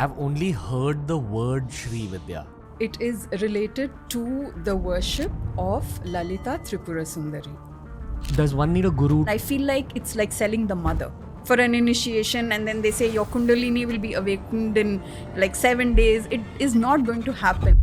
I've only heard the word Sri Vidya. It is related to the worship of Lalita Tripura Sundari. Does one need a guru? I feel like it's like selling the mother for an initiation, and then they say your Kundalini will be awakened in like 7 days. It is not going to happen.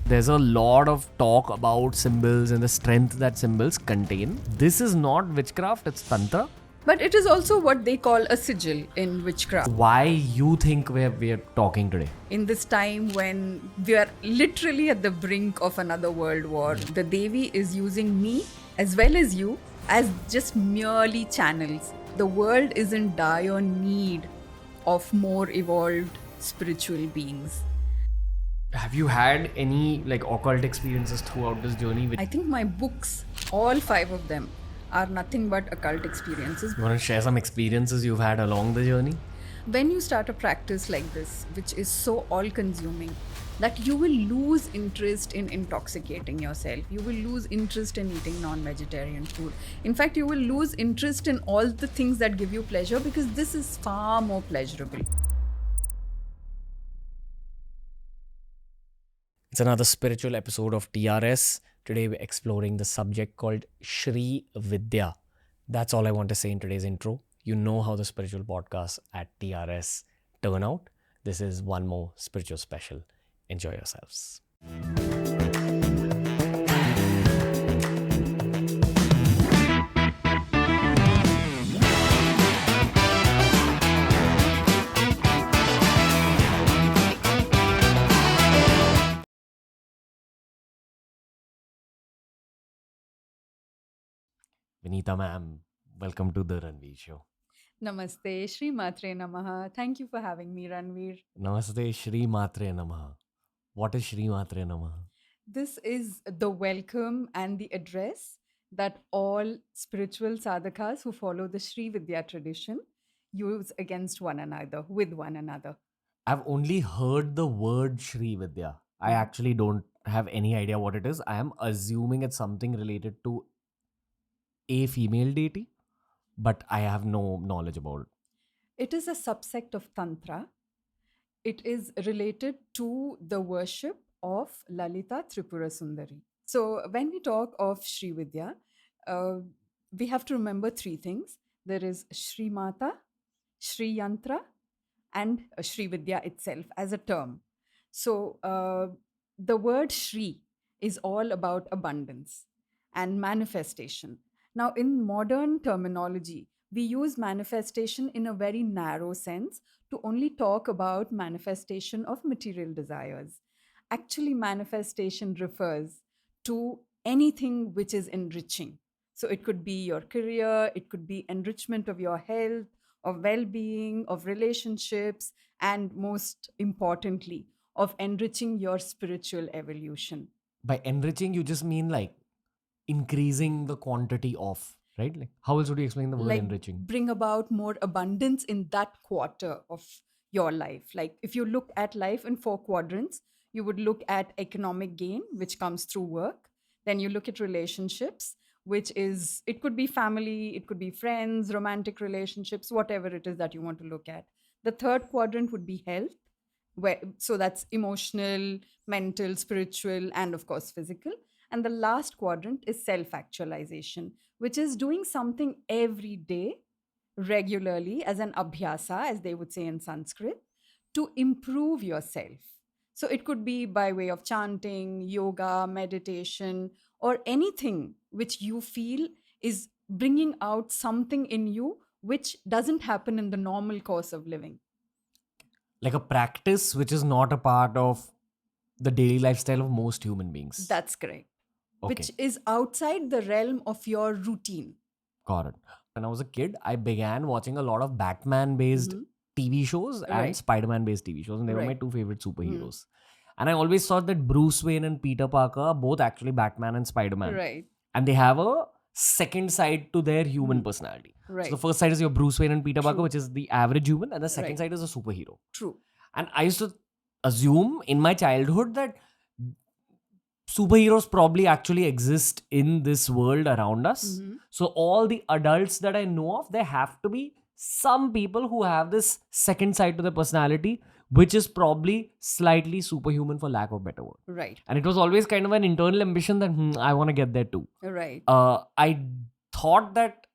There's a lot of talk about symbols and the strength that symbols contain. This is not witchcraft, it's Tantra. But it is also what they call a sigil in witchcraft. Why you think we're talking today? In this time when we are literally at the brink of another world war, the Devi is using me as well as you as just merely channels. The world is in dire need of more evolved spiritual beings. Have you had any occult experiences throughout this journey? I think my books, all 5 of them, are nothing but occult experiences. You want to share some experiences you've had along the journey? When you start a practice like this, which is so all-consuming, that you will lose interest in intoxicating yourself. You will lose interest in eating non-vegetarian food. In fact, you will lose interest in all the things that give you pleasure, because this is far more pleasurable. It's another spiritual episode of TRS. Today we're exploring the subject called Shri Vidya. That's all I want to say in today's intro. You know how the spiritual podcasts at TRS turn out. This is one more spiritual special. Enjoy yourselves. Vinita ma'am, welcome to the Ranveer Show. Namaste, Shri Matre Namaha. Thank you for having me, Ranveer. Namaste, Shri Matre Namaha. What is Shri Matre Namaha? This is the welcome and the address that all spiritual sadhakas who follow the Sri Vidya tradition use against one another, with one another. I've only heard the word Shri Vidya. I actually don't have any idea what it is. I am assuming it's something related to a female deity, but I have no knowledge about it. It is a subsect of Tantra. It is related to the worship of Lalita Tripura Sundari. So when we talk of Sri Vidya, we have to remember 3 things. There is Shri Mata, Shri Yantra, and Shri Vidya itself as a term. So the word Shri is all about abundance and manifestation. Now, in modern terminology, we use manifestation in a very narrow sense to only talk about manifestation of material desires. Actually, manifestation refers to anything which is enriching. So it could be your career, it could be enrichment of your health, of well-being, of relationships, and most importantly, of enriching your spiritual evolution. By enriching, you just mean increasing the quantity of, right? How else would you explain the word enriching? Bring about more abundance in that quarter of your life. Like if you look at life in 4 quadrants, you would look at economic gain, which comes through work. Then you look at relationships, which is, it could be family, it could be friends, romantic relationships, whatever it is that you want to look at. The 3rd quadrant would be health, so that's emotional, mental, spiritual, and of course physical. And the last quadrant is self-actualization, which is doing something every day, regularly, as an abhyasa, as they would say in Sanskrit, to improve yourself. So it could be by way of chanting, yoga, meditation, or anything which you feel is bringing out something in you which doesn't happen in the normal course of living. Like a practice which is not a part of the daily lifestyle of most human beings. That's correct. Okay. Which is outside the realm of your routine. Got it. When I was a kid, I began watching a lot of Batman-based TV shows and Spider-Man-based TV shows, and they were my 2 favorite superheroes. And I always thought that Bruce Wayne and Peter Parker are both actually Batman and Spider-Man. Right. And they have a second side to their human personality. Right. So the first side is your Bruce Wayne and Peter Parker, which is the average human, and the second side is a superhero. True. And I used to assume in my childhood that superheroes probably actually exist in this world around us. So all the adults that I know of, there have to be some people who have this second side to their personality, which is probably slightly superhuman for lack of better word. Right. And it was always kind of an internal ambition that I want to get there too. Right. I thought that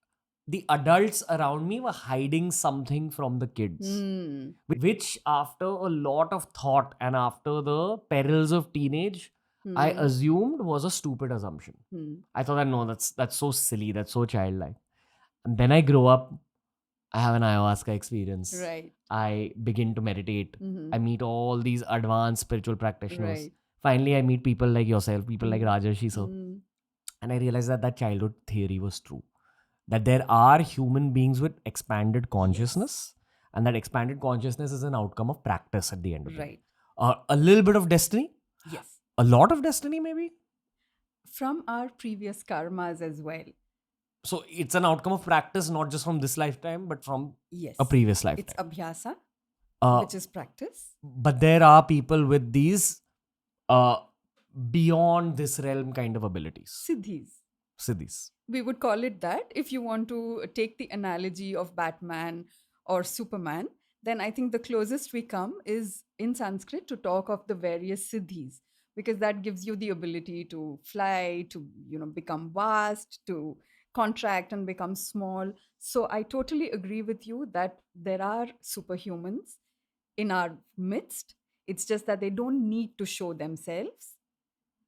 the adults around me were hiding something from the kids, which after a lot of thought and after the perils of teenage, I assumed was a stupid assumption. I thought that no, that's so silly, that's so childlike. And then I grow up, I have an ayahuasca experience. Right. I begin to meditate. I meet all these advanced spiritual practitioners. Right. Finally, I meet people like yourself, people like Rajarshi sir. And I realized that childhood theory was true. That there are human beings with expanded consciousness. And that expanded consciousness is an outcome of practice at the end of the day. A little bit of destiny. Yes. A lot of destiny maybe. From our previous karmas as well. So it's an outcome of practice, not just from this lifetime, but from Yes. a previous lifetime. It's abhyasa, which is practice. But there are people with these beyond this realm kind of abilities. Siddhis. We would call it that. If you want to take the analogy of Batman or Superman, then I think the closest we come is in Sanskrit to talk of the various siddhis, because that gives you the ability to fly, to become vast, to contract and become small. So I totally agree with you that there are superhumans in our midst. It's just that they don't need to show themselves,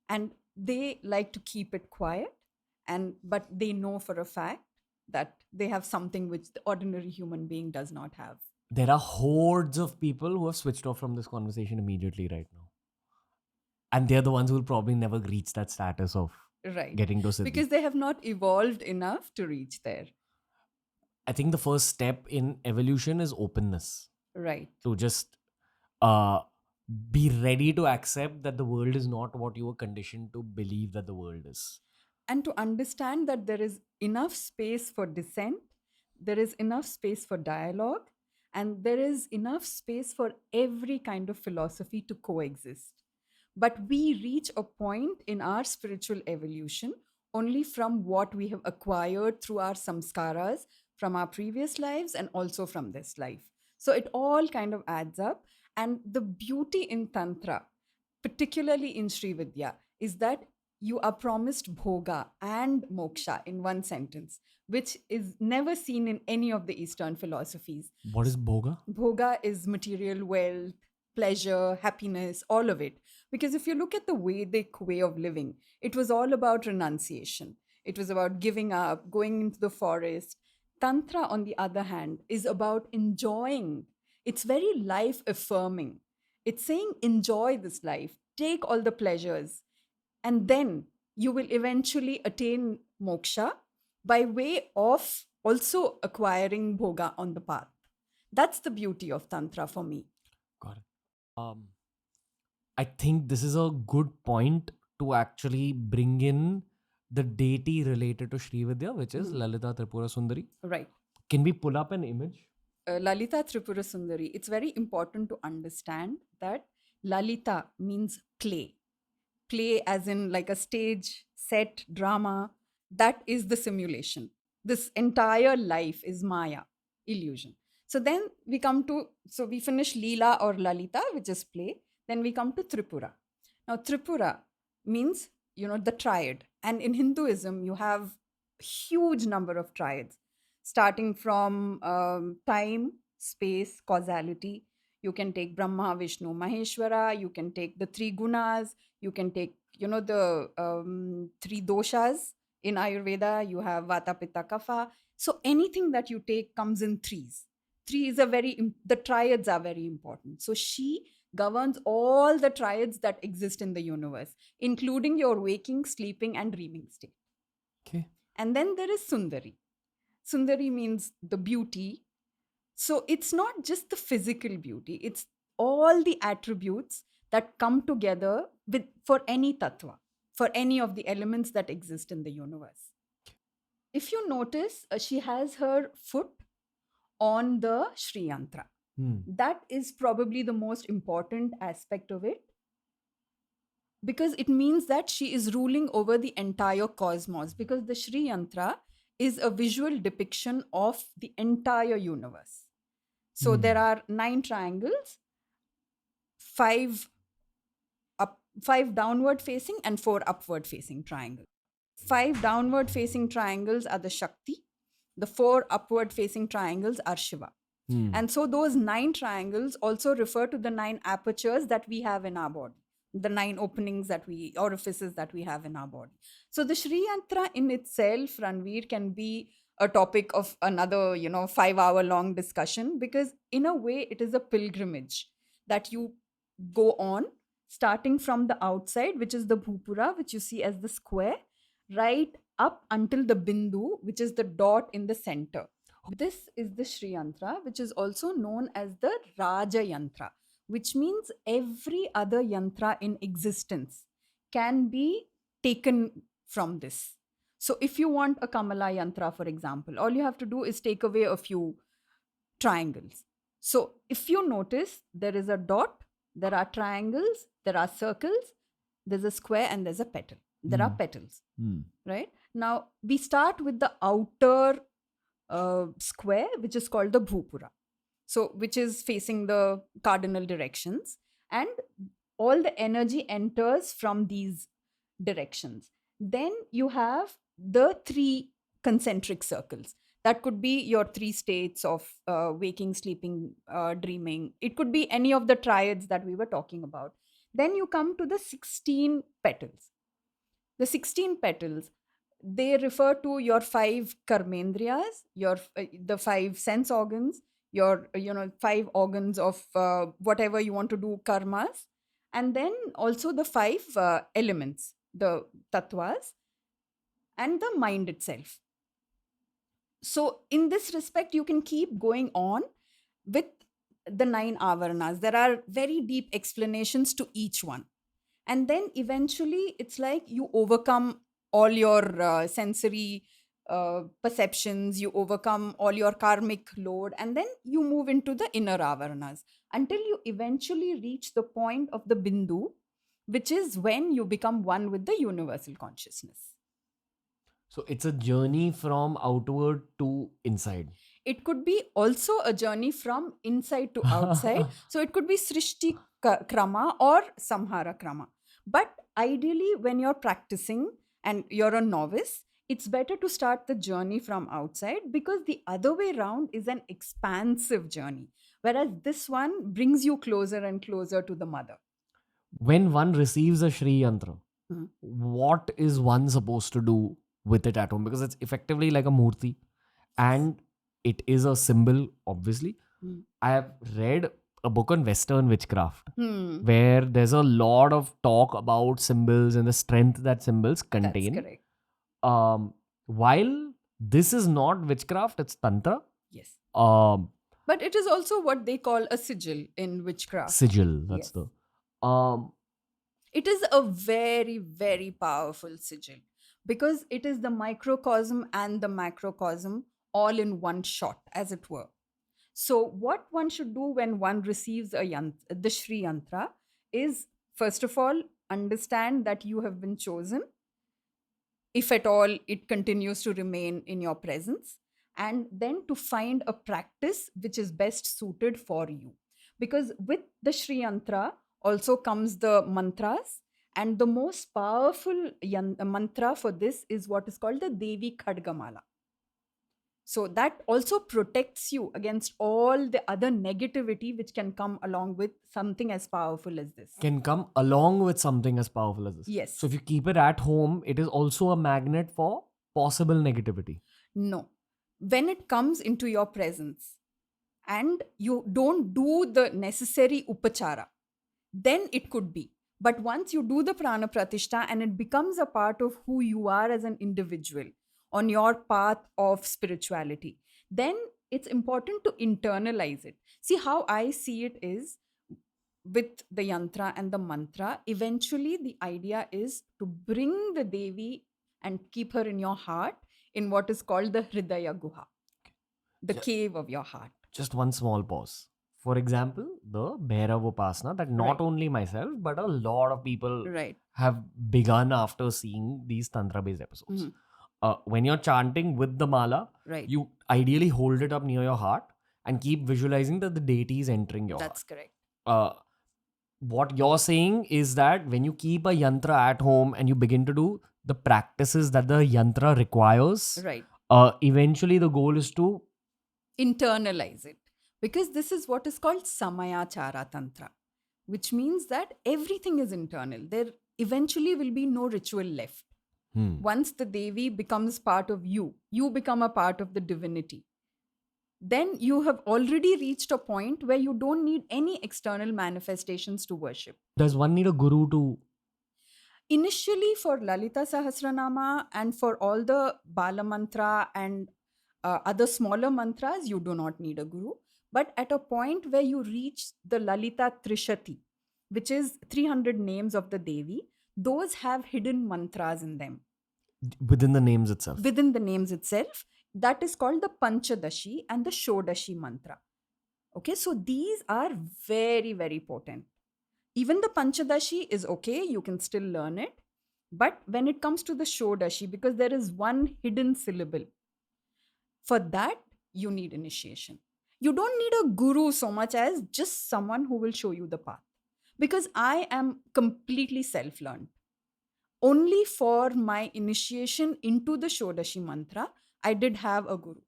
and they like to keep it quiet. But they know for a fact that they have something which the ordinary human being does not have. There are hordes of people who have switched off from this conversation immediately right now. And they're the ones who will probably never reach that status of getting to Siddhi. Because they have not evolved enough to reach there. I think the first step in evolution is openness. Right. To just be ready to accept that the world is not what you were conditioned to believe that the world is. And to understand that there is enough space for dissent, there is enough space for dialogue, and there is enough space for every kind of philosophy to coexist. But we reach a point in our spiritual evolution only from what we have acquired through our samskaras, from our previous lives, and also from this life. So it all kind of adds up. And the beauty in Tantra, particularly in Sri Vidya, is that you are promised bhoga and moksha in one sentence, which is never seen in any of the Eastern philosophies. What is bhoga? Bhoga is material wealth, pleasure, happiness, all of it. Because if you look at the Vedic way of living, it was all about renunciation. It was about giving up, going into the forest. Tantra, on the other hand, is about enjoying. It's very life affirming. It's saying, enjoy this life, take all the pleasures, and then you will eventually attain moksha by way of also acquiring bhoga on the path. That's the beauty of Tantra for me. Got it. I think this is a good point to actually bring in the deity related to Shri Vidya, which is Lalita Tripura Sundari. Right. Can we pull up an image? Lalita Tripura Sundari. It's very important to understand that Lalita means play. Play as in like a stage, set, drama. That is the simulation. This entire life is Maya, illusion. So then we finish Leela or Lalita, which is play. Then we come to Tripura. Now, Tripura means, the triad. And in Hinduism, you have a huge number of triads, starting from time, space, causality. You can take Brahma, Vishnu, Maheshwara. You can take the three gunas. You can take, the three doshas. In Ayurveda, you have Vata, Pitta, Kapha. So anything that you take comes in threes. The triads are very important. So she governs all the triads that exist in the universe, including your waking, sleeping, and dreaming state. Okay. And then there is Sundari. Sundari means the beauty. So it's not just the physical beauty, it's all the attributes that come together for any tattva, for any of the elements that exist in the universe. If you notice, she has her foot on the Shri Yantra. That is probably the most important aspect of it, because it means that she is ruling over the entire cosmos, because the Shri Yantra is a visual depiction of the entire universe. So there are 9 triangles. 5 up, 5 downward facing and 4 upward facing triangles. 5 downward facing triangles are the Shakti. The 4 upward facing triangles are Shiva. And so those 9 triangles also refer to the 9 apertures that we have in our body, the 9 orifices that we have in our body. So the Shri Yantra in itself, Ranveer, can be a topic of another, 5-hour long discussion, because in a way it is a pilgrimage that you go on, starting from the outside, which is the Bhupura, which you see as the square, right up until the Bindu, which is the dot in the center. This is the Shri Yantra, which is also known as the Raja Yantra, which means every other yantra in existence can be taken from this. So if you want a Kamala Yantra, for example, all you have to do is take away a few triangles. So if you notice, there is a dot, there are triangles, there are circles, there's a square, and there's a petal. There are petals, right? Now, we start with the outer square, which is called the Bhupura. So, which is facing the cardinal directions, and all the energy enters from these directions. Then you have the 3 concentric circles. That could be your 3 states of waking, sleeping, dreaming. It could be any of the triads that we were talking about. Then you come to the 16 petals. The 16 petals, they refer to your 5 karmendriyas, the 5 sense organs, your 5 organs of whatever you want to do karmas, and then also the 5 elements, the tattvas, and the mind itself. So in this respect, you can keep going on with the 9 avaranas. There are very deep explanations to each one. And then eventually it's like you overcome all your sensory perceptions, you overcome all your karmic load, and then you move into the inner avaranas until you eventually reach the point of the bindu, which is when you become one with the universal consciousness. So it's a journey from outward to inside. It could be also a journey from inside to outside. So it could be Srishti Krama or Samhara Krama. But ideally, when you're practicing and you're a novice, it's better to start the journey from outside, because the other way around is an expansive journey, whereas this one brings you closer and closer to the mother. When one receives a Shri Yantra, what is one supposed to do with it at home? Because it's effectively like a murti and it is a symbol, obviously. I have read a book on Western witchcraft where there's a lot of talk about symbols and the strength that symbols contain. That's correct. While this is not witchcraft, it's Tantra. Yes. Um, But it is also what they call a sigil in witchcraft. Sigil, that's Yes. the... It is a very, very powerful sigil, because it is the microcosm and the macrocosm all in one shot, as it were. So what one should do when one receives the Shri Yantra is, first of all, understand that you have been chosen, if at all it continues to remain in your presence, and then to find a practice which is best suited for you. Because with the Shri Yantra also comes the mantras, and the most powerful mantra for this is what is called the Devi Khadgamala. So that also protects you against all the other negativity which can come along with something as powerful as this. Can come along with something as powerful as this. Yes. So if you keep it at home, it is also a magnet for possible negativity. No. When it comes into your presence and you don't do the necessary upachara, then it could be. But once you do the prana pratishta and it becomes a part of who you are as an individual on your path of spirituality, then it's important to internalize it. See, how I see it is, with the yantra and the mantra, eventually the idea is to bring the Devi and keep her in your heart in what is called the Hridaya Guha, the cave of your heart. Just one small pause. For example, the Bhairav Upasana that not only myself, but a lot of people have begun after seeing these Tantra-based episodes. When you're chanting with the mala, you ideally hold it up near your heart and keep visualizing that the deity is entering your heart. That's correct. what you're saying is that when you keep a yantra at home and you begin to do the practices that the yantra requires, Right. eventually the goal is to Internalize it. Because this is what is called Samayachara Tantra, which means that everything is internal. There eventually will be no ritual left. Once the Devi becomes part of you, you become a part of the divinity. Then you have already reached a point where you don't need any external manifestations to worship. does one need a guru to Initially, for Lalita Sahasranama and for all the Bala Mantra and other smaller mantras, you do not need a guru. But at a point where you reach the Lalita Trishati, which is 300 names of the Devi, those have hidden mantras in them. within the names itself? Within the names itself, that is called the Panchadashi and the Shodashi mantra. Okay, so these are very, very potent. Even the Panchadashi is okay, you can still learn it. But when it comes to the Shodashi, because there is one hidden syllable, for that, you need initiation. You don't need a guru so much as just someone who will show you the path. Because I am completely self learned. Only for my initiation into the Shodashi mantra, I did have a guru.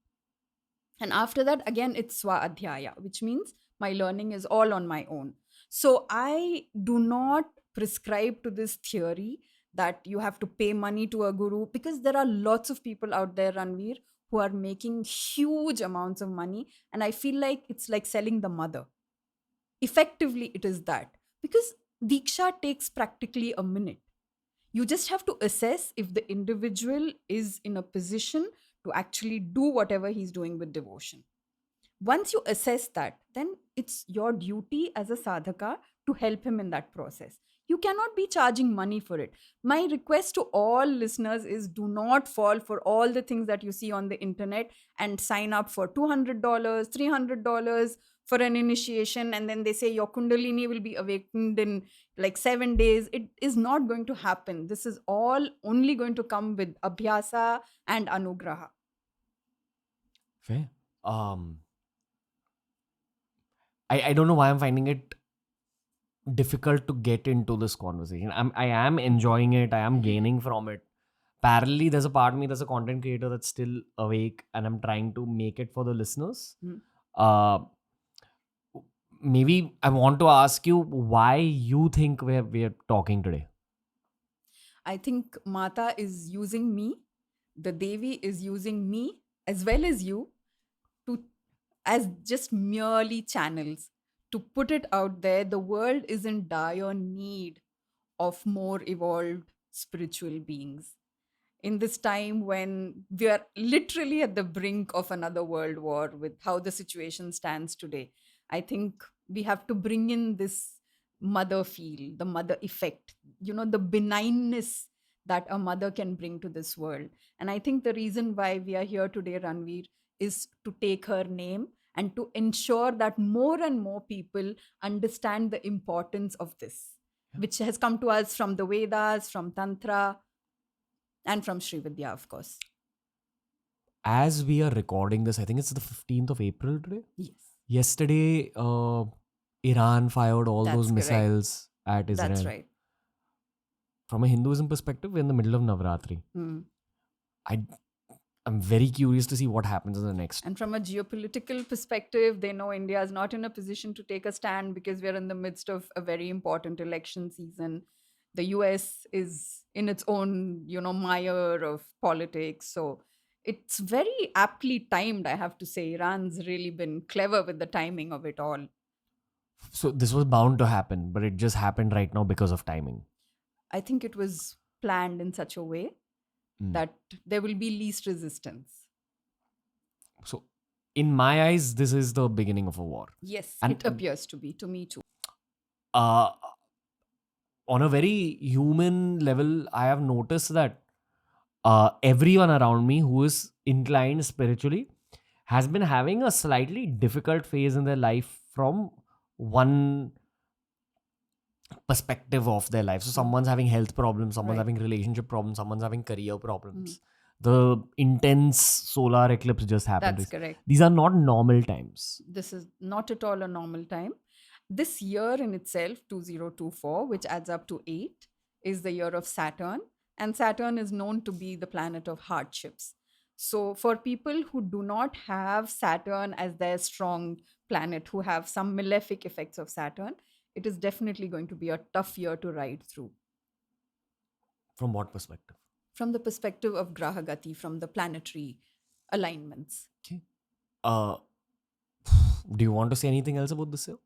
And after that, again, it's Swa Adhyaya, which means my learning is all on my own. So I do not prescribe to this theory that you have to pay money to a guru, because there are lots of people out there, Ranveer, who are making huge amounts of money. And I feel like it's like selling the mother. Effectively, it is that. Because Diksha takes practically a minute. You just have to assess if the individual is in a position to actually do whatever he's doing with devotion. Once you assess that, then it's your duty as a sadhaka to help him in that process. You cannot be charging money for it. My request to all listeners is, do not fall for all the things that you see on the internet and sign up for $200, $300 for an initiation, and then they say your kundalini will be awakened in like 7 days. It is not going to happen. This is all only going to come with abhyasa and anugraha. Fair. I don't know why I'm finding it difficult to get into this conversation. I am enjoying it. I am gaining from it. Parallelly, there's a part of me that's a content creator that's still awake, and I'm trying to make it for the listeners. Uh, maybe I want to ask you why you think we're talking today. I think Mata is using me, the Devi is using me as well as you to as just merely channels to put it out there. The world is in dire need of more evolved spiritual beings. In this time when we are literally at the brink of another world war with how the situation stands today, I think we have to bring in this mother feel, the mother effect, the benignness that a mother can bring to this world. And I think the reason why we are here today, Ranveer, is to take her name and to ensure that more and more people understand the importance of this, which has come to us from the Vedas, from Tantra, and from Sri Vidya, of course. As we are recording this, I think it's the 15th of April today. Yes. Yesterday, Iran fired all That's those correct. missiles at Israel. That's right. From a Hinduism perspective, we're in the middle of Navratri. I'm very curious to see what happens in the next. And from a geopolitical perspective, they know India is not in a position to take a stand because we're in the midst of a very important election season. The US is in its own, mire of politics. So it's very aptly timed, I have to say. Iran's really been clever with the timing of it all. So this was bound to happen, but it just happened right now because of timing. I think it was planned in such a way that there will be least resistance. So in my eyes, this is the beginning of a war. Yes, it appears to be, to me too. On a very human level, I have noticed that everyone around me who is inclined spiritually has been having a slightly difficult phase in their life from one perspective of their life. So someone's having health problems, someone's having relationship problems, someone's having career problems. The intense solar eclipse just happened. That's correct. These are not normal times. This is not at all a normal time. This year in itself, 2024, which adds up to 8, is the year of Saturn. And Saturn is known to be the planet of hardships. So, for people who do not have Saturn as their strong planet, who have some malefic effects of Saturn, it is definitely going to be a tough year to ride through. From what perspective? From the perspective of Grahagati, from the planetary alignments. Okay. Uh, do you want to say anything else about this year?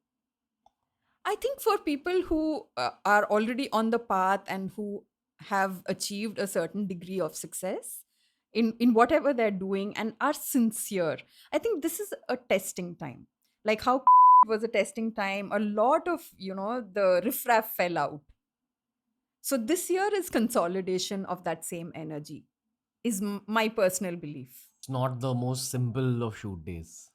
I think for people who are already on the path and who have achieved a certain degree of success in whatever they're doing and are sincere, I think this is a testing time. Like how was a testing time, a lot of, the riffraff fell out. So this year is consolidation of that same energy, is my personal belief. It's not the most simple of shoot days.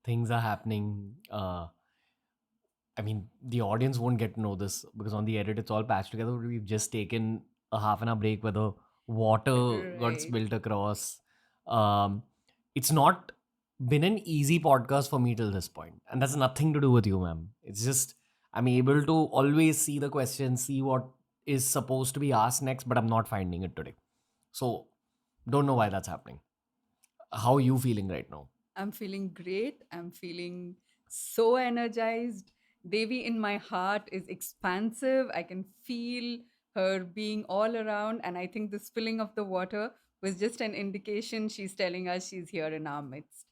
Things are happening. I mean, the audience won't get to know this because on the edit it's all patched together. We've just taken a half an hour break where the water got Right. spilled across. Um, it's not been an easy podcast for me till this point, and that's nothing to do with you, ma'am. It's just I'm able to always see the questions, see what is supposed to be asked next, but I'm not finding it today. So don't know why that's happening. How are you feeling right now? I'm feeling great. I'm feeling so energized. Devi in my heart is expansive. I can feel her being all around. And I think the spilling of the water was just an indication she's telling us she's here in our midst.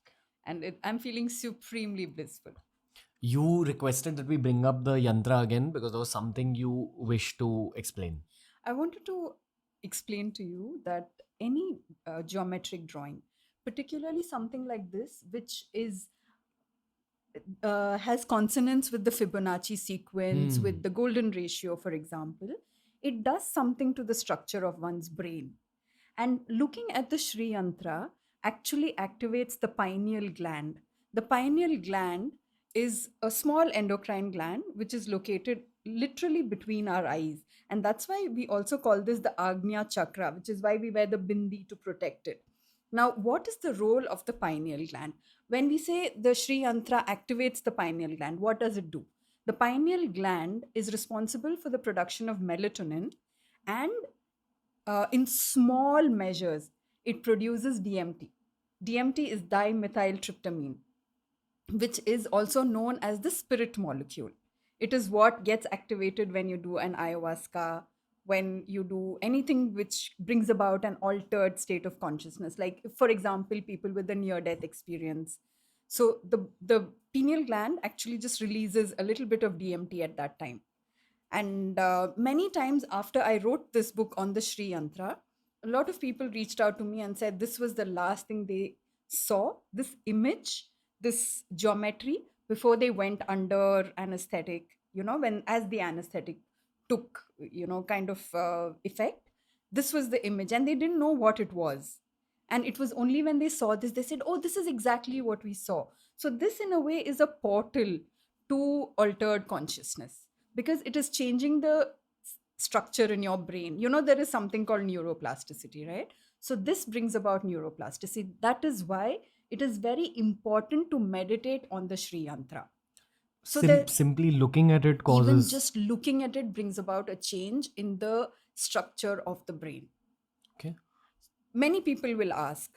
And I'm feeling supremely blissful. You requested that we bring up the yantra again because there was something you wish to explain. I wanted to explain to you that any geometric drawing, particularly something like this, which is has consonance with the Fibonacci sequence, with the golden ratio, for example, it does something to the structure of one's brain. And looking at the Shri Yantra actually activates the pineal gland. The pineal gland is a small endocrine gland which is located literally between our eyes. And that's why we also call this the Agnya chakra, which is why we wear the bindi to protect it. Now, what is the role of the pineal gland? When we say the Shri Yantra activates the pineal gland, what does it do? The pineal gland is responsible for the production of melatonin, and in small measures, it produces DMT. DMT is dimethyltryptamine, which is also known as the spirit molecule. It is what gets activated when you do an ayahuasca, when you do anything which brings about an altered state of consciousness. Like, for example, people with a near death experience. So, the pineal gland actually just releases a little bit of DMT at that time. And many times after I wrote this book on the Shri Yantra, a lot of people reached out to me and said this was the last thing they saw, this image, this geometry, before they went under anesthetic, when as the anesthetic took, kind of effect. This was the image, and they didn't know what it was. And it was only when they saw this, they said, oh, this is exactly what we saw. So, this in a way is a portal to altered consciousness because it is changing the structure in your brain. There is something called neuroplasticity, right? So, this brings about neuroplasticity. That is why it is very important to meditate on the Shri Yantra. So, that Simply looking at it even causes. just looking at it brings about a change in the structure of the brain. Okay. Many people will ask,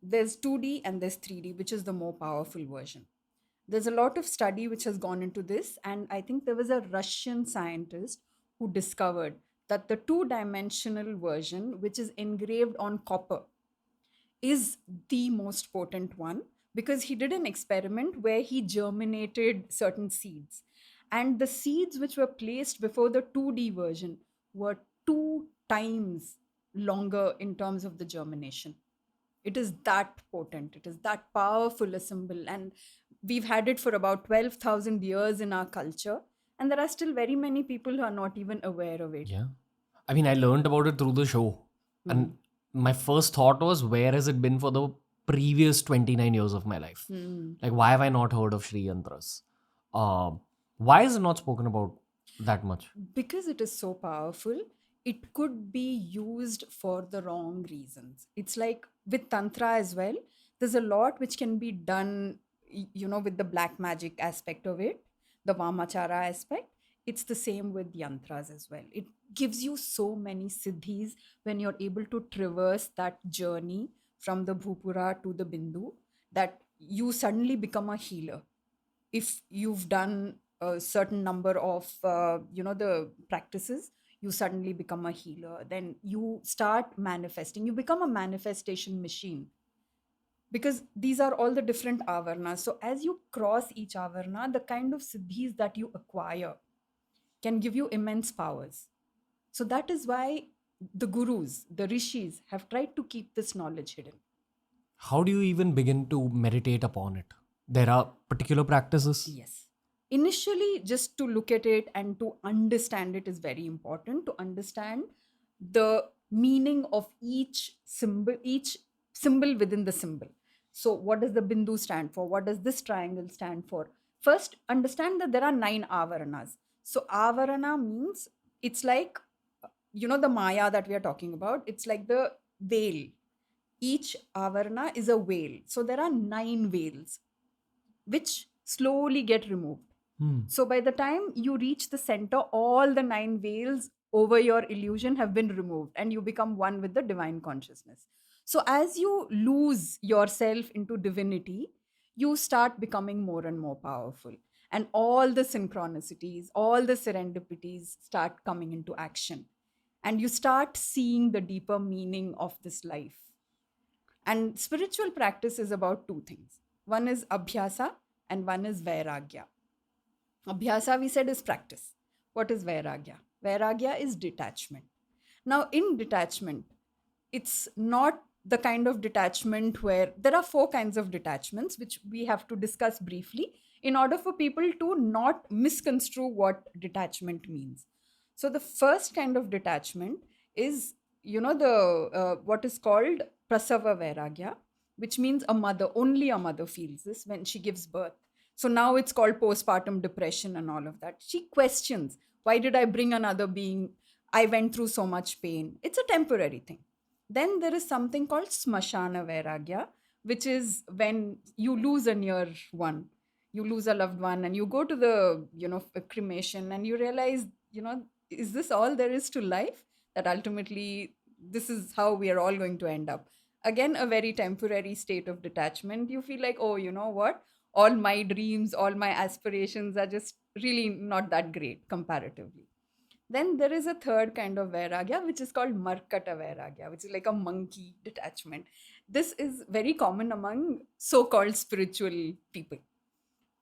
there's 2D and there's 3D, which is the more powerful version. There's a lot of study which has gone into this, and I think there was a Russian scientist who discovered that the two-dimensional version, which is engraved on copper, is the most potent one because he did an experiment where he germinated certain seeds. And the seeds which were placed before the 2D version were 2 times longer in terms of the germination. It is that potent, it is that powerful a symbol. And we've had it for about 12,000 years in our culture. And there are still very many people who are not even aware of it. Yeah. I mean, I learned about it through the show. And my first thought was, where has it been for the previous 29 years of my life? Like, why have I not heard of Shri Yantras? Why is it not spoken about that much? Because it is so powerful, it could be used for the wrong reasons. It's like with Tantra as well, there's a lot which can be done, with the black magic aspect of it. the Vamachara aspect. It's the same with yantras as well. It gives you so many siddhis when you're able to traverse that journey from the Bhupura to the Bindu, that you suddenly become a healer. If you've done a certain number of the practices, you suddenly become a healer. Then you start manifesting, you become a manifestation machine, because these are all the different avarnas. So as you cross each avarna, the kind of siddhis that you acquire can give you immense powers. So that is why the gurus, the rishis, have tried to keep this knowledge hidden. How do you even begin to meditate upon it? There are particular practices. Yes. Initially, just to look at it and to understand it is very important, to understand the meaning of each symbol within the symbol. So, what does the bindu stand for? What does this triangle stand for? First, understand that there are 9 avaranas. So, avarana means it's like, the Maya that we are talking about, it's like the veil. Each avarana is a veil. So, there are 9 veils which slowly get removed. So by the time you reach the center, all the 9 veils over your illusion have been removed and you become one with the divine consciousness. So as you lose yourself into divinity, you start becoming more and more powerful. And all the synchronicities, all the serendipities start coming into action. And you start seeing the deeper meaning of this life. And spiritual practice is about 2 things. One is abhyasa and one is vairagya. Abhyasa, we said, is practice. What is vairagya? Vairagya is detachment. Now, in detachment, it's not the kind of detachment where there are 4 kinds of detachments, which we have to discuss briefly in order for people to not misconstrue what detachment means. So, the first kind of detachment is, the what is called prasava vairagya, which means only a mother feels this when she gives birth. So now it's called postpartum depression and all of that. She questions, why did I bring another being? I went through so much pain. It's a temporary thing. Then there is something called smashana vairagya, which is when you lose a near one, you lose a loved one, and you go to the, cremation, and you realize, is this all there is to life? That ultimately, this is how we are all going to end up. Again, a very temporary state of detachment. You feel like, oh, you know what? All my dreams, all my aspirations are just really not that great comparatively. Then there is a third kind of vairagya, which is called Markata vairagya, which is like a monkey detachment. This is very common among so called spiritual people.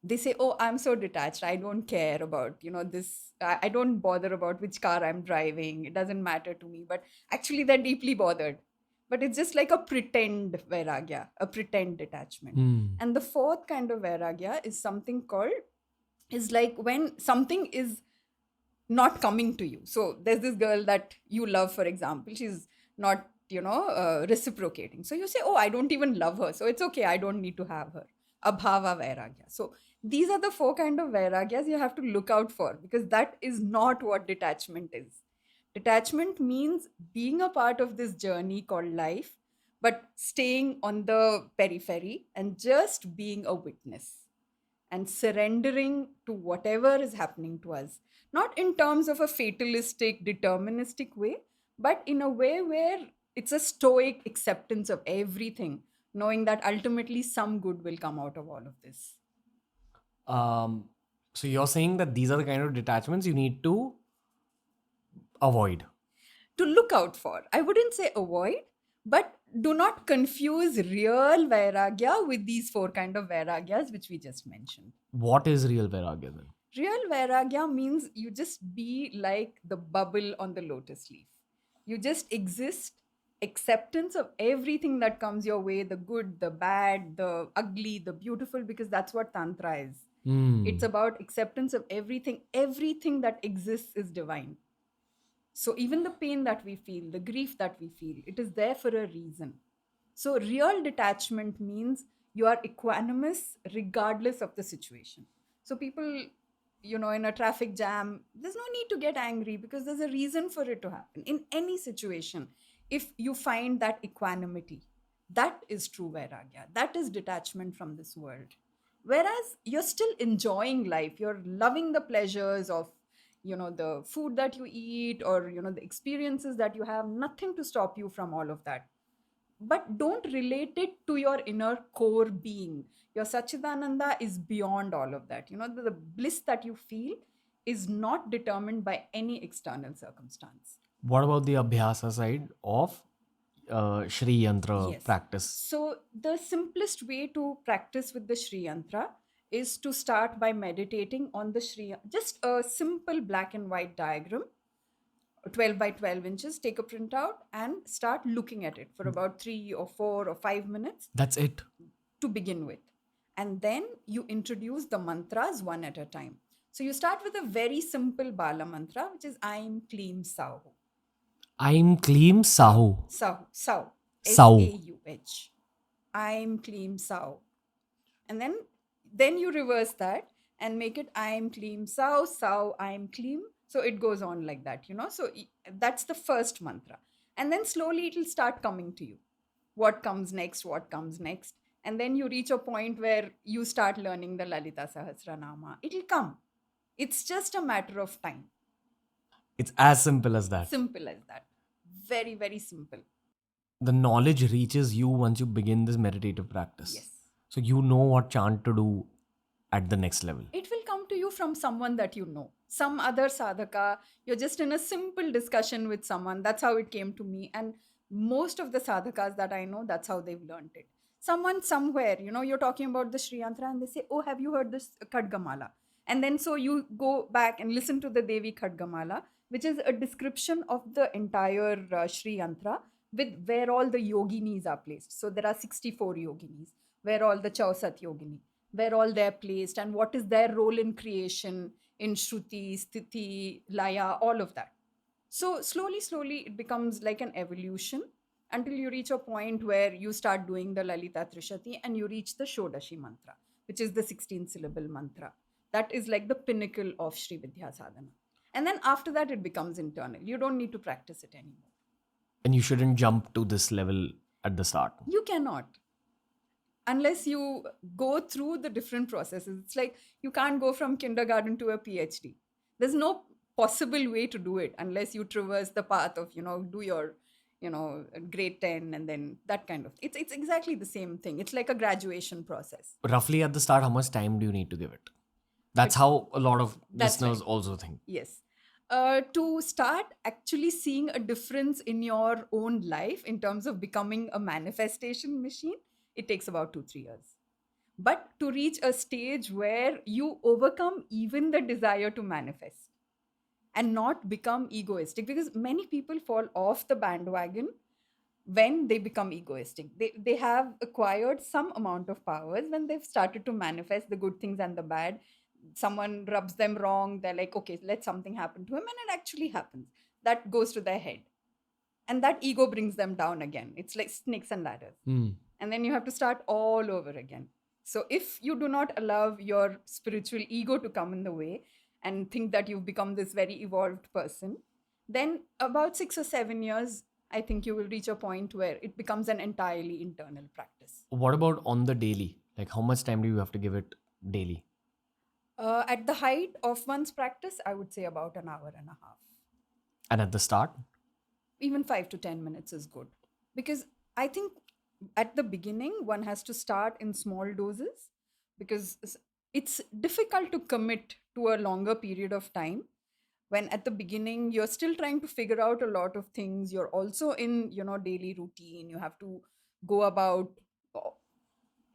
They say, oh, I'm so detached. I don't care about, this. I don't bother about which car I'm driving. It doesn't matter to me. But actually, they're deeply bothered. But it's just like a pretend vairagya, a pretend detachment. And the fourth kind of vairagya is something called, is like when something is not coming to you. So there's this girl that you love, for example, she's not, reciprocating. So you say, oh, I don't even love her. So it's okay. I don't need to have her. Abhava vairagya. So these are the 4 kind of vairagyas you have to look out for, because that is not what detachment is. Detachment means being a part of this journey called life, but staying on the periphery and just being a witness and surrendering to whatever is happening to us. Not in terms of a fatalistic, deterministic way, but in a way where it's a stoic acceptance of everything, knowing that ultimately some good will come out of all of this. So you're saying that these are the kind of detachments you need to avoid. To look out for. I wouldn't say avoid, but do not confuse real vairagya with these 4 kind of vairagyas which we just mentioned. What is real vairagya then? Real vairagya means you just be like the bubble on the lotus leaf. You just exist, acceptance of everything that comes your way, the good, the bad, the ugly, the beautiful, because that's what Tantra is. It's about acceptance of everything. Everything that exists is divine. So even the pain that we feel, the grief that we feel, it is there for a reason. So real detachment means you are equanimous regardless of the situation. So people, in a traffic jam, there's no need to get angry because there's a reason for it to happen. In any situation, if you find that equanimity, that is true vairagya. That is detachment from this world. Whereas you're still enjoying life, you're loving the pleasures of, the food that you eat, or, the experiences that you have, nothing to stop you from all of that. But don't relate it to your inner core being. Your Sachidananda is beyond all of that. The bliss that you feel is not determined by any external circumstance. What about the Abhyasa side of Shri Yantra Yes. practice? So the simplest way to practice with the Shri Yantra is to start by meditating on the just a simple black and white diagram, 12 by 12 inches. Take a printout and start looking at it for about 3 or 4 or 5 minutes That's it. to begin with. And then you introduce the mantras one at a time. So you start with a very simple Bala mantra, which is Aim Kleem Sauh. I'm Kleem Sahu. Sauh. Sauh. Sau. Sauh. I'm Kleem Sauh. And then you reverse that and make it I'm Kleem Sauh, Sauh, I'm Kleem. So it goes on like that. So that's the first mantra. And then slowly it will start coming to you. What comes next? What comes next? And then you reach a point where you start learning the Lalita Sahasranama. It'll come. It's just a matter of time. It's as simple as that. Simple as that. Very, very simple. The knowledge reaches you once you begin this meditative practice. Yes. So you know what chant to do at the next level. It will come to you from someone that you know, some other sadhaka. You're just in a simple discussion with someone. That's how it came to me. And most of the sadhakas that I know, that's how they've learned it. Someone somewhere, you're talking about the Shri Yantra and they say, oh, have you heard this Khadgamala? And then so you go back and listen to the Devi Khadgamala, which is a description of the entire Shri Yantra with where all the yoginis are placed. So there are 64 yoginis, where all the Chausat yogini, where all they're placed, and what is their role in creation, in Shruti, Sthiti, Laya, all of that. So slowly, slowly, it becomes like an evolution until you reach a point where you start doing the Lalita Trishati and you reach the Shodashi mantra, which is the 16 syllable mantra. That is like the pinnacle of Shri Vidya Sadhana. And then after that, it becomes internal. You don't need to practice it anymore. And you shouldn't jump to this level at the start. You cannot. Unless you go through the different processes. It's like you can't go from kindergarten to a PhD. There's no possible way to do it unless you traverse the path of, do your, grade 10 and then that kind of. It's exactly the same thing. It's like a graduation process. Roughly at the start, how much time do you need to give it? That's how a lot of That's listeners right. also think. Yes. To start actually seeing a difference in your own life in terms of becoming a manifestation machine, it takes about 2-3 years. But to reach a stage where you overcome even the desire to manifest and not become egoistic, because many people fall off the bandwagon when they become egoistic. They have acquired some amount of powers when they've started to manifest the good things and the bad. Someone rubs them wrong, they're like, okay, let something happen to him, and it actually happens. That goes to their head. And that ego brings them down again. It's like snakes and ladders. And then you have to start all over again. So if you do not allow your spiritual ego to come in the way and think that you've become this very evolved person, then about 6 or 7 years, I think you will reach a point where it becomes an entirely internal practice. What about on the daily? Like how much time do you have to give it daily? At the height of one's practice, I would say about an hour and a half. And at the start? Even 5 to 10 minutes is good. Because I think at the beginning, one has to start in small doses because it's difficult to commit to a longer period of time when at the beginning you're still trying to figure out a lot of things. You're also in, daily routine. You have to go about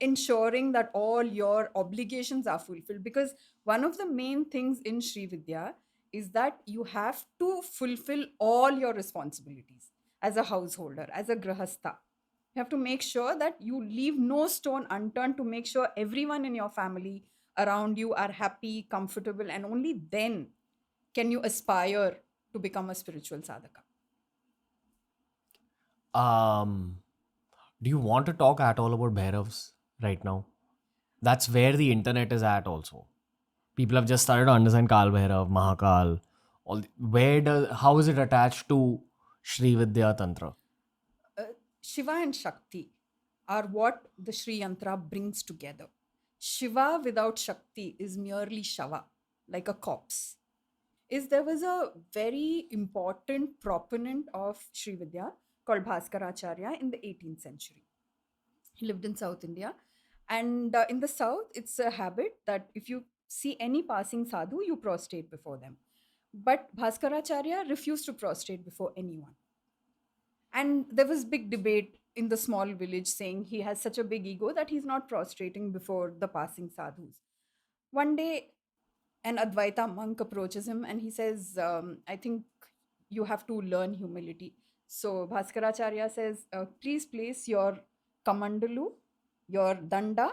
ensuring that all your obligations are fulfilled, because one of the main things in Shri Vidya is that you have to fulfill all your responsibilities as a householder, as a grahastha. You have to make sure that you leave no stone unturned to make sure everyone in your family around you are happy, comfortable, and only then can you aspire to become a spiritual sadhaka. Do you want to talk at all about Bhairavs right now? That's where the internet is at also. People have just started to understand Kal Bhairav, Mahakal. How is it attached to Shri Vidya Tantra? Shiva and Shakti are what the Shri Yantra brings together. Shiva without Shakti is merely Shava, like a corpse. Is there was a very important proponent of Sri Vidya called Bhaskaracharya in the 18th century. He lived in South India. And in the South, it's a habit that if you see any passing sadhu, you prostrate before them. But Bhaskaracharya refused to prostrate before anyone. And there was big debate in the small village saying he has such a big ego that he's not prostrating before the passing sadhus. One day, an Advaita monk approaches him and he says, I think you have to learn humility. So Bhaskaracharya says, please place your kamandalu, your danda,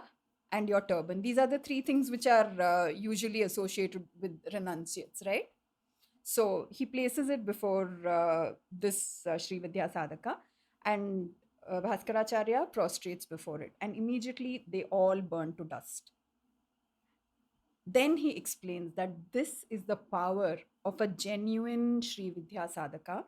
and your turban. These are the three things which are usually associated with renunciates, right? So he places it before this Sri Vidya Sadhaka, and Bhaskaracharya prostrates before it, and immediately they all burn to dust. Then he explains that this is the power of a genuine Sri Vidya Sadhaka,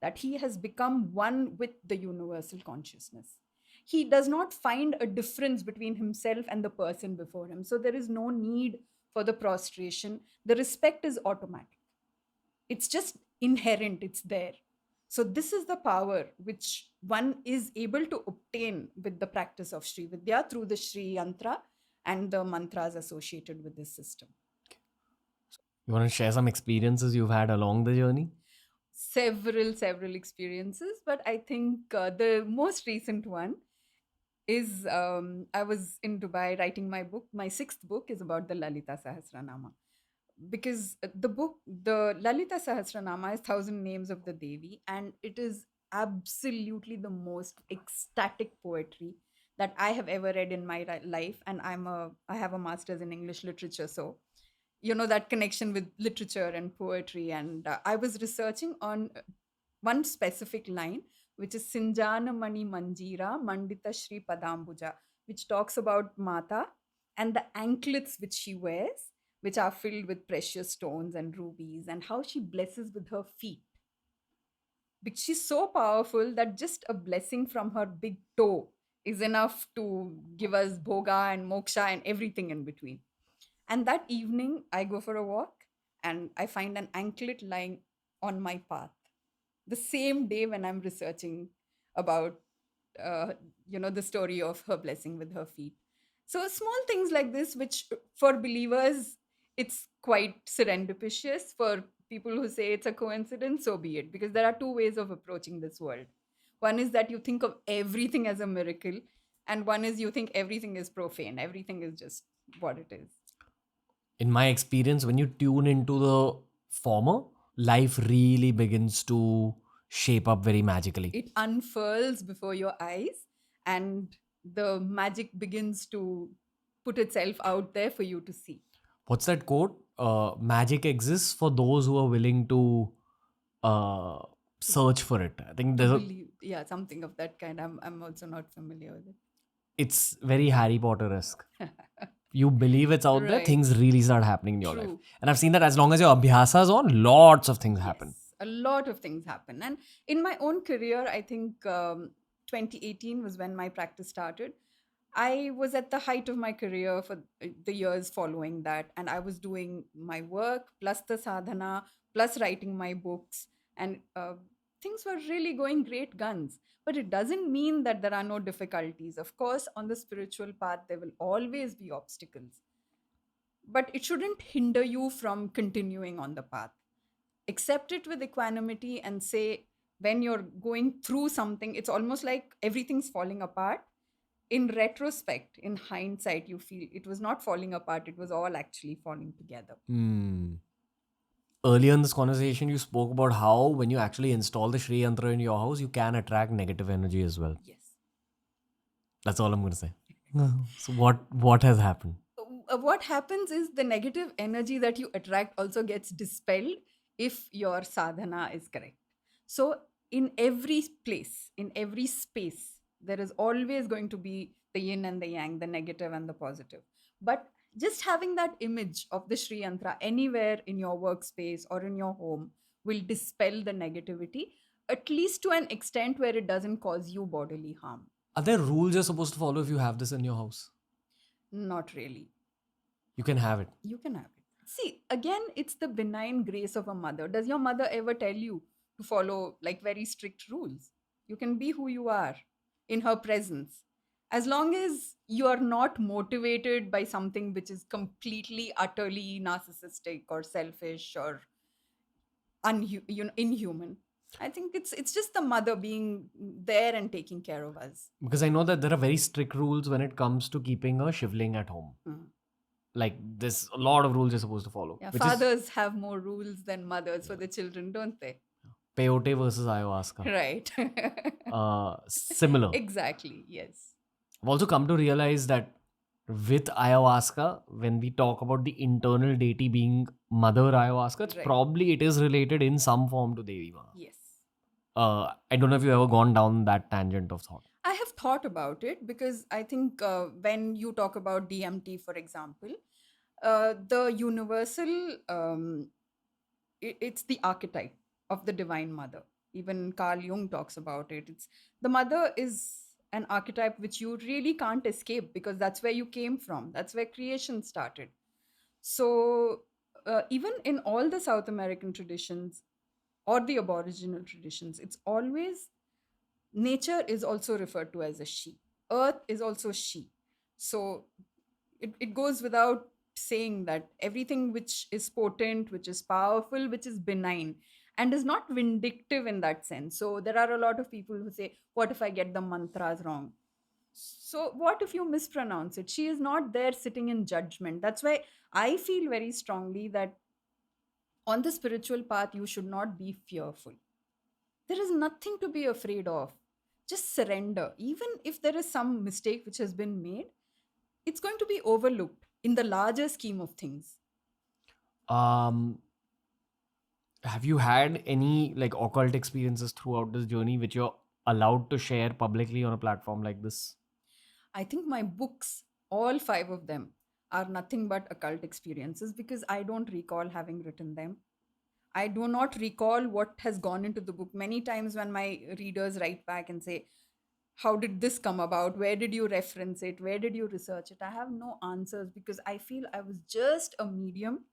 that he has become one with the universal consciousness. He does not find a difference between himself and the person before him. So there is no need for the prostration. The respect is automatic, it's just inherent, it's there. So this is the power which one is able to obtain with the practice of Sri Vidya through the Shri Yantra and the mantras associated with this system. You want to share some experiences you've had along the journey? Several experiences, but I think the most recent one is I was in Dubai writing my book. My sixth book is about the Lalita Sahasranama, because the Lalita Sahasranama is 1,000 names of the Devi, and it is absolutely the most ecstatic poetry that I have ever read in my life. And I have a master's in English literature, so that connection with literature and poetry. And I was researching on one specific line, which is Sinjana Mani Manjira Mandita Shri Padambuja, which talks about Mata and the anklets which she wears, which are filled with precious stones and rubies, and how she blesses with her feet. Because she's so powerful that just a blessing from her big toe is enough to give us bhoga and moksha and everything in between. And that evening, I go for a walk and I find an anklet lying on my path. The same day when I'm researching about, the story of her blessing with her feet. So small things like this, which for believers, it's quite serendipitous. For people who say it's a coincidence, so be it. Because there are two ways of approaching this world. One is that you think of everything as a miracle, and one is you think everything is profane. Everything is just what it is. In my experience, when you tune into the former, life really begins to shape up very magically. It unfurls before your eyes, and the magic begins to put itself out there for you to see. What's that quote? Magic exists for those who are willing to search for it. I think there's Yeah, something of that kind. I'm also not familiar with it. It's very Harry Potter-esque. You believe it's out there, Right. things really start happening in your life. True. And I've seen that as long as your abhyasa is on, lots of things happen. Yes, a lot of things happen. And in my own career, I think 2018 was when my practice started. I was at the height of my career for the years following that, and I was doing my work plus the sadhana plus writing my books, and things were really going great guns. But it doesn't mean that there are no difficulties. Of course, on the spiritual path, there will always be obstacles, but it shouldn't hinder you from continuing on the path. Accept it with equanimity and say, when you're going through something, it's almost like everything's falling apart. In retrospect, in hindsight, you feel it was not falling apart, it was all actually falling together. Earlier in this conversation, you spoke about how when you actually install the Shri Yantra in your house, you can attract negative energy as well. Yes. That's all I'm going to say. So what has happened? What happens is the negative energy that you attract also gets dispelled if your sadhana is correct. So in every place, in every space, there is always going to be the yin and the yang, the negative and the positive. But just having that image of the Shri Yantra anywhere in your workspace or in your home will dispel the negativity, at least to an extent where it doesn't cause you bodily harm. Are there rules you're supposed to follow if you have this in your house? Not really. You can have it. You can have it. See, again, it's the benign grace of a mother. Does your mother ever tell you to follow like very strict rules? You can be who you are in her presence. As long as you are not motivated by something which is completely, utterly narcissistic or selfish or inhuman. I think it's just the mother being there and taking care of us. Because I know that there are very strict rules when it comes to keeping a shivling at home. Mm. Like there's a lot of rules you're supposed to follow. Yeah, Which is fathers have more rules than mothers for the children, don't they? peyote versus ayahuasca. Right. Similar. Exactly. Yes. I've also come to realize that with ayahuasca, when we talk about the internal deity being Mother Ayahuasca, it's Right. probably it is related in some form to Devi Ma. Yes. I don't know if you've ever gone down that tangent of thought. I have thought about it because I think when you talk about DMT, for example, the universal, it's the archetype of the Divine Mother. Even Carl Jung talks about it. It's the mother is an archetype which you really can't escape because that's where you came from. That's where creation started. So even in all the South American traditions or the Aboriginal traditions, it's always nature is also referred to as a she. Earth is also she. So it goes without saying that everything which is potent, which is powerful, which is benign, and is not vindictive in that sense. So there are a lot of people who say, what if I get the mantras wrong? So what if you mispronounce it? She is not there sitting in judgment. That's why I feel very strongly that on the spiritual path, you should not be fearful. There is nothing to be afraid of. Just surrender. Even if there is some mistake which has been made, it's going to be overlooked in the larger scheme of things. Um, have you had any like occult experiences throughout this journey which you're allowed to share publicly on a platform like this? I think my books, all five of them, are nothing but occult experiences because I don't recall having written them. I do not recall what has gone into the book. Many times when my readers write back and say, how did this come about? Where did you reference it? Where did you research it? I have no answers because I feel I was just a medium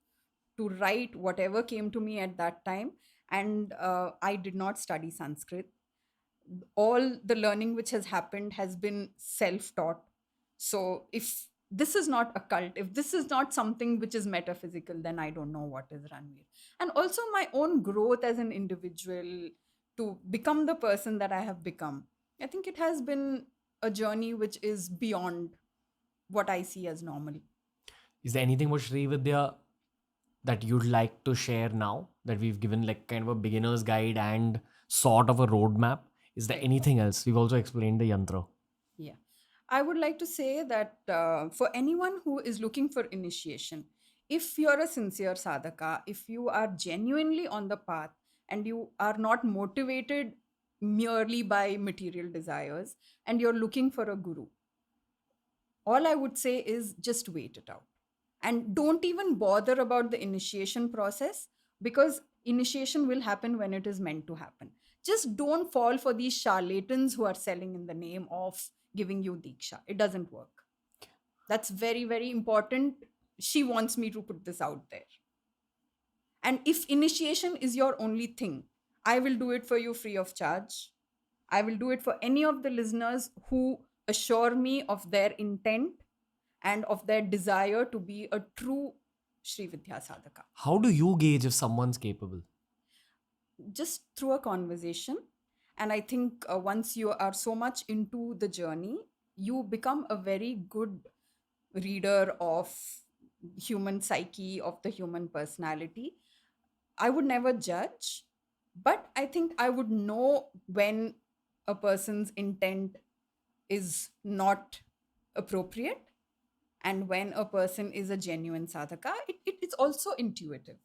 to write whatever came to me at that time. And I did not study Sanskrit. All the learning which has happened has been self taught. So if this is not occult, if this is not something which is metaphysical, then I don't know what is Ranveer. And also my own growth as an individual to become the person that I have become. I think it has been a journey which is beyond what I see as normal. Is there anything about Sri Vidya that you'd like to share now that we've given like kind of a beginner's guide and sort of a roadmap? Is there Right. anything else? We've also explained the yantra. Yeah. I would like to say that for anyone who is looking for initiation, if you're a sincere sadhaka, if you are genuinely on the path and you are not motivated merely by material desires and you're looking for a guru, all I would say is just wait it out. And don't even bother about the initiation process because initiation will happen when it is meant to happen. Just don't fall for these charlatans who are selling in the name of giving you Diksha. It doesn't work. That's very, very important. She wants me to put this out there. And if initiation is your only thing, I will do it for you free of charge. I will do it for any of the listeners who assure me of their intent and of their desire to be a true Sri Vidya Sadhaka. How do you gauge if someone's capable? Just through a conversation. And I think once you are so much into the journey, you become a very good reader of human psyche, of the human personality. I would never judge, but I think I would know when a person's intent is not appropriate and when a person is a genuine sadhaka. It's also intuitive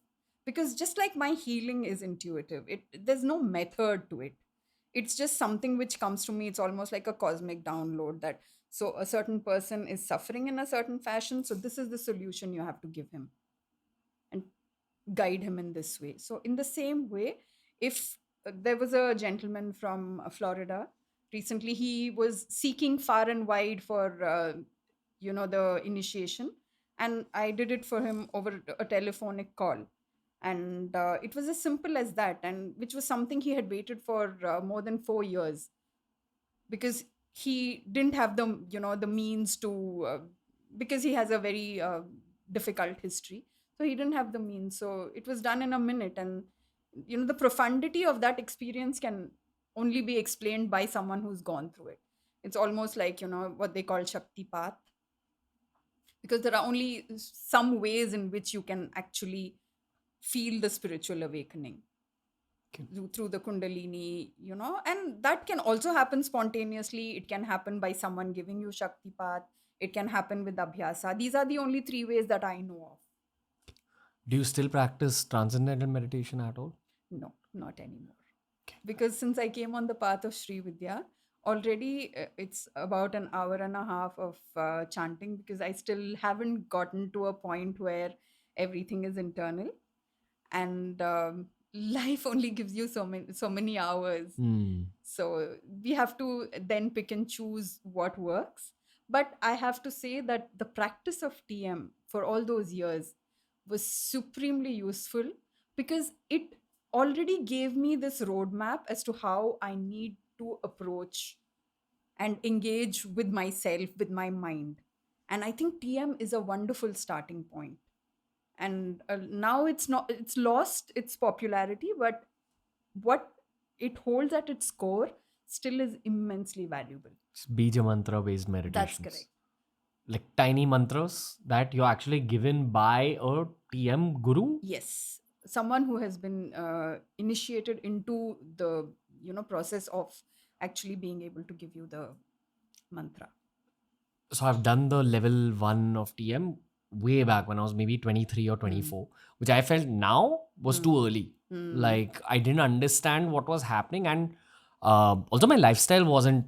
because just like my healing is intuitive, there's no method to it. It's just something which comes to me. It's almost like a cosmic download that so a certain person is suffering in a certain fashion, so this is the solution you have to give him and guide him in this way. So in the same way, if there was a gentleman from Florida recently, he was seeking far and wide for the initiation, and I did it for him over a telephonic call. And it was as simple as that, and which was something he had waited for more than 4 years, because he didn't have the means to, because he has a very difficult history, so he didn't have the means, so it was done in a minute. And the profundity of that experience can only be explained by someone who's gone through it. It's almost like what they call Shakti path, because there are only some ways in which you can actually feel the spiritual awakening through the kundalini, and that can also happen spontaneously. It can happen by someone giving you Shakti path. It can happen with abhyasa. These are the only three ways that I know of. Do you still practice transcendental meditation at all? No, not anymore. Because since I came on the path of Sri Vidya, already it's about an hour and a half of chanting, because I still haven't gotten to a point where everything is internal. And life only gives you so many hours. So we have to then pick and choose what works. But I have to say that the practice of TM for all those years was supremely useful, because it already gave me this roadmap as to how I need to approach and engage with myself, with my mind. And I think TM is a wonderful starting point. And now it's lost its popularity, but what it holds at its core still is immensely valuable. It's Bija mantra based meditations. That's correct. Like tiny mantras that you're actually given by a TM guru? Yes, someone who has been initiated into the process of actually being able to give you the mantra. So I've done the level 1 of TM way back when I was maybe 23 or 24, which I felt now was too early. Like I didn't understand what was happening, and also my lifestyle wasn't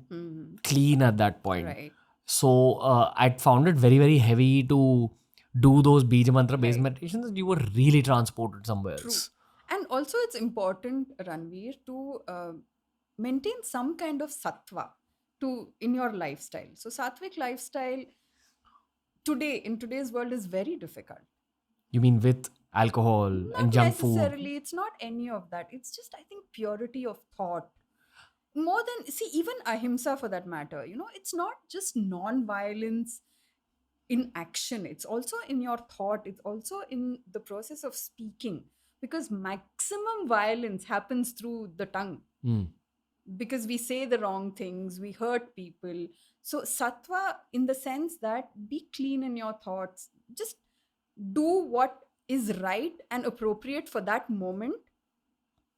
clean at that point. Right. So I found it very, very heavy to do those Bija mantra based meditations, and you were really transported somewhere else. And also, it's important, Ranveer, to maintain some kind of sattva in your lifestyle. So, sattvic lifestyle in today's world is very difficult. You mean with alcohol and junk food? Not necessarily. It's not any of that. It's just, I think, purity of thought. More than, see, even ahimsa for that matter, it's not just non-violence in action. It's also in your thought. It's also in the process of speaking, because maximum violence happens through the tongue. Because we say the wrong things, we hurt people. So sattva, in the sense that be clean in your thoughts, just do what is right and appropriate for that moment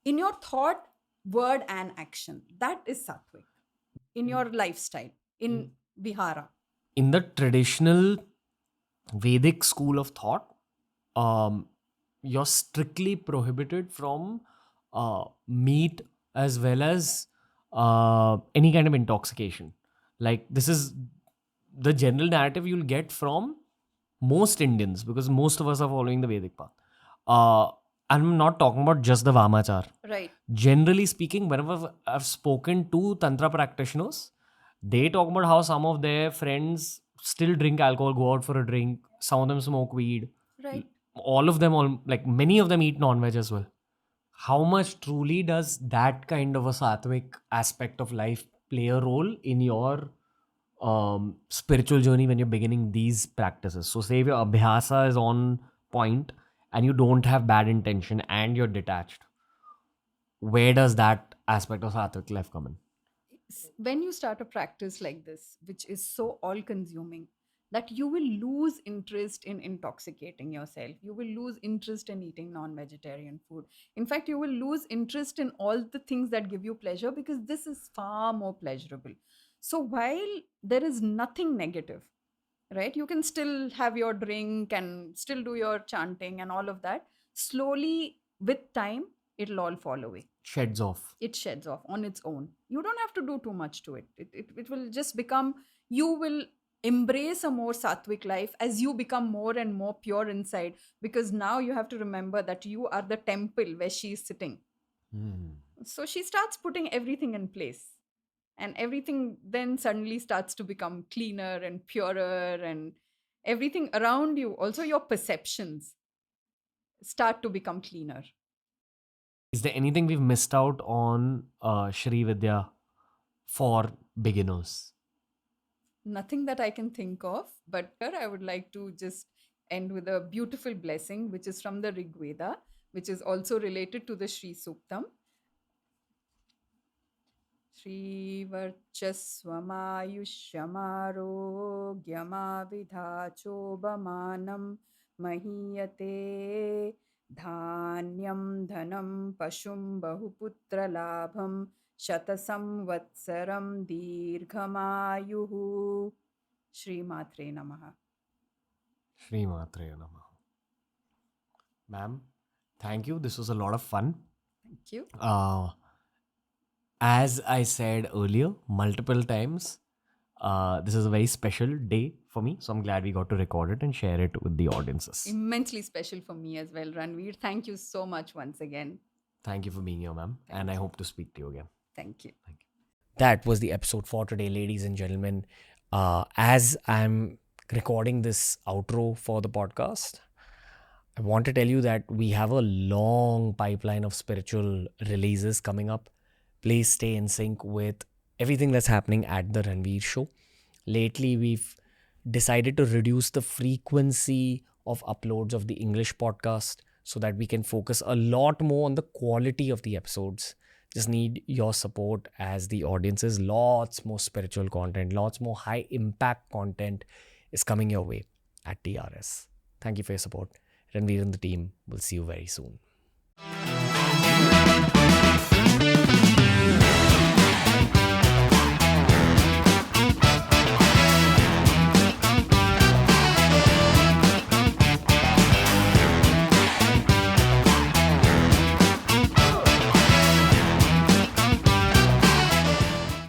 in your thought, word and action. That is sattvic in your lifestyle, in vihara. In the traditional Vedic school of thought, you're strictly prohibited from meat as well as any kind of intoxication. Like this is the general narrative you'll get from most Indians, because most of us are following the Vedic path. I'm not talking about just the Vamachar. Right. Generally speaking, whenever I've spoken to Tantra practitioners, they talk about how some of their friends still drink alcohol, go out for a drink. Some of them smoke weed. Right. All of them, like many of them eat non-veg as well. How much truly does that kind of a sattvic aspect of life play a role in your spiritual journey when you're beginning these practices? So say if your abhyasa is on point and you don't have bad intention and you're detached, where does that aspect of sattvic life come in? When you start a practice like this, which is so all consuming, that you will lose interest in intoxicating yourself. You will lose interest in eating non-vegetarian food. In fact, you will lose interest in all the things that give you pleasure, because this is far more pleasurable. So while there is nothing negative, right, you can still have your drink and still do your chanting and all of that. Slowly, with time, it'll all fall away. Sheds off. It sheds off on its own. You don't have to do too much to it. It will just become, you will embrace a more sattvic life as you become more and more pure inside, because now you have to remember that you are the temple where she is sitting. So she starts putting everything in place. And everything then suddenly starts to become cleaner and purer, and everything around you, also your perceptions, start to become cleaner. Is there anything we've missed out on Shri Vidya for beginners? Nothing that I can think of, but I would like to just end with a beautiful blessing, which is from the Rig Veda, which is also related to the Sri Suktam. श्रीवर्चस्वमायुष्यमारोग्यमाविधाचोबमानं महीयते धान्यं धनं पशुं बहुपुत्रलाभं शतसंवत्सरं दीर्घमायुः. श्रीमात्रे नमः. Shri Matre Namaha. Ma'am, thank you. This was a lot of fun. Thank you. As I said earlier, multiple times, this is a very special day for me. So I'm glad we got to record it and share it with the audiences. Immensely special for me as well, Ranveer. Thank you so much once again. Thank you for being here, ma'am. And I hope to speak to you again. Thank you. Thank you. That was the episode for today, ladies and gentlemen. As I'm recording this outro for the podcast, I want to tell you that we have a long pipeline of spiritual releases coming up. Please stay in sync with everything that's happening at the Ranveer Show. Lately, we've decided to reduce the frequency of uploads of the English podcast so that we can focus a lot more on the quality of the episodes. Just need your support as the audiences. Lots more spiritual content, lots more high impact content is coming your way at TRS. Thank you for your support. Ranveer and the team will see you very soon.